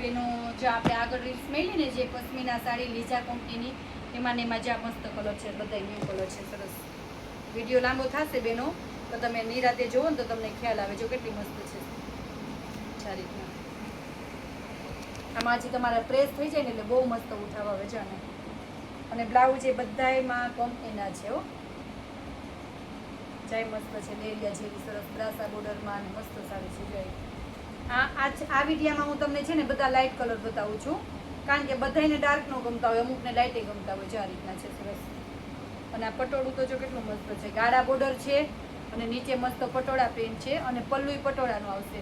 બેનો જે આપણે આગળ રીલ્સ મેલી ને જે પશ્મિના સાડી લીજા કંપનીની એમાં ને એમાં જ્યાં મસ્ત કલર છે, બધા ન્યૂ કલર છે. સરસ વિડીયો લાંબો થશે બેનો તો તમે નિરાતે જોવો ને તો તમને ખ્યાલ આવે જો કેટલી મસ્ત છે. આ રીતના આમાં હજી તમારે પ્રેસ થઈ જાય ને એટલે બહુ મસ્ત ઉઠાવ આવે છે. અને બ્લાઉઝ એ બધાયમાં કંપનીના છે. હો જાય મસ્ત છે, લેરિયા જેવી સરસ બ્રાસા બોર્ડરમાં અને મસ્ત સાડી છે. જાય આ વિડીયામાં હું તમને છે ને બધા લાઇટ કલર બતાવું છું, કારણ કે બધાને ડાર્ક નો ગમતા હોય, અમુકને લાઇટે ગમતા હોય છે. આ રીતના છે સરસ. અને આ પટોળું તો જો કેટલું મસ્ત છે, ગાળા બોર્ડર છે અને નીચે મસ્ત પટોળા પ્રિન્ટ છે અને પલ્લુય પટોળાનું આવશે.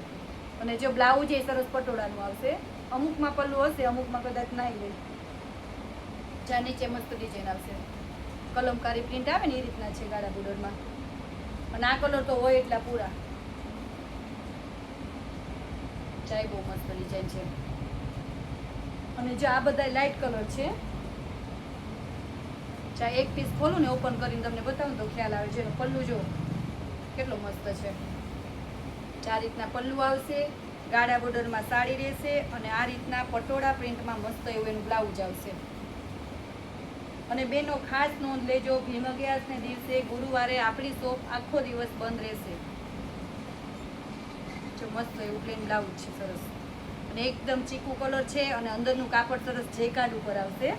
અને જો બ્લાઉઝ એ સરસ પટોળાનું આવશે. અમુકમાં પલ્લું હશે, અમુકમાં કદાચ નહીં હોય. જ્યાં નીચે મસ્ત ડિઝાઇન આવશે, કલમકારી પ્રિન્ટ આવે ને એ રીતના છે ગાળા બોર્ડરમાં. અને આ કલર તો હોય એટલા પૂરા. ચાય બહુ મસ્ત ડિઝાઇન છે. અને જો આ બધા લાઇટ કલર છે, ચાહે એક પીસ ખોલું ને ઓપન કરીને તમને બતાવું તો ખ્યાલ આવે છે. પલ્લું જો કેટલો મસ્ત છે. આ રીતના પલ્લું આવશે, ગાળા બોર્ડરમાં સાડી રહેશે અને આ રીતના પટોળા પ્રિન્ટમાં મસ્ત એવું એનું બ્લાઉઝ આવશે. અને બેનો ખાસ નોંધ લેજો, ભીમ અગિયારસને દિવસે ગુરુવારે આપણી શોપ આખો દિવસ બંધ રહેશે. જો મસ્ત એવું પ્લેન બ્લાઉઝ છે સરસ અને એકદમ ચીકુ કલર છે અને અંદરનું કાપડ સરસ જેકાર્ડ ઉપર આવશે.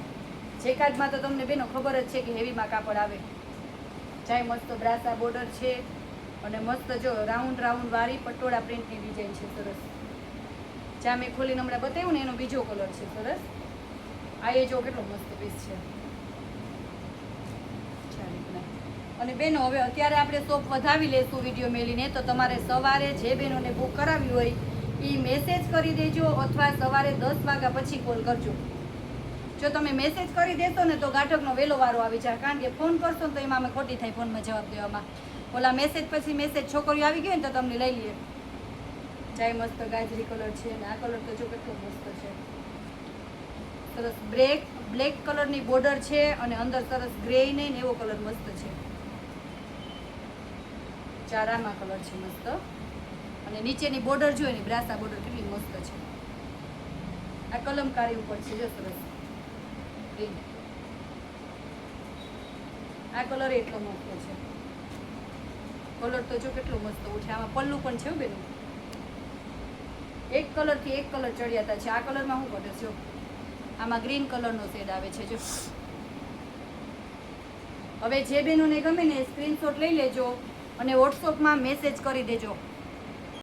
જેકાર્ડમાં તો તમને બેનો ખબર જ છે કે હેવીમાં કાપડ આવે. જાય મસ્ત બ્રાસા બોર્ડર છે અને મસ્ત જો રાઉન્ડ રાઉન્ડ વાળી પટોળા પ્રિન્ટની ડિઝાઇન છે સરસ. જ્યાં મેં ખોલીને હમણાં બતાવ્યું ને એનો બીજો કલર છે સરસ. આ એ જો કેટલો મસ્ત પીસ છે. અને બેનો હવે અત્યારે આપણે શોપ વધાવી લેશું વિડીયો મેલીને, તો તમારે સવારે જે બેનોને બુક કરાવી હોય એ મેસેજ કરી દેજો અથવા સવારે 10 વાગ્યા પછી કોલ કરજો. જો તમે મેસેજ કરી દેશો ને તો ગાંઠકનો વહેલો વારો આવી જાય, કારણ કે ફોન કરશો તો એમાં અમે ખોટી થાય ફોનમાં જવાબ દેવામાં. ઓલા મેસેજ પછી મેસેજ છોકરીઓ આવી ગઈ ને તો તમને લઈ લઈએ. ચાય મસ્ત ગાજરી કલર છે અને આ કલર તો જો કેટલો મસ્ત છે સરસ. બ્લેક કલરની બોર્ડર છે અને અંદર સરસ ગ્રે નહીં ને એવો કલર મસ્ત છે. ચારામાં કલર છે મસ્ત અને નીચેની બોર્ડર જોઈએ ને બ્રાસા બોર્ડર કેટલી મસ્ત છે. આ કલમકારી ઉપર છે જો સરસ. આ કલર એટલો મસ્ત છે. કલર તો જો કેટલો મસ્ત ઉઠે. આમાં પલ્લું પણ છે બેનું, એક કલર થી એક કલર ચડિયાતા છે. આ કલરમાં શું કરે છે, આમાં ગ્રીન કલરનો શેડ આવે છે જો. હવે જે બેનોને ગમે ને સ્ક્રીનશોટ લઈ લેજો અને વોટ્સઅપમાં મેસેજ કરી દેજો.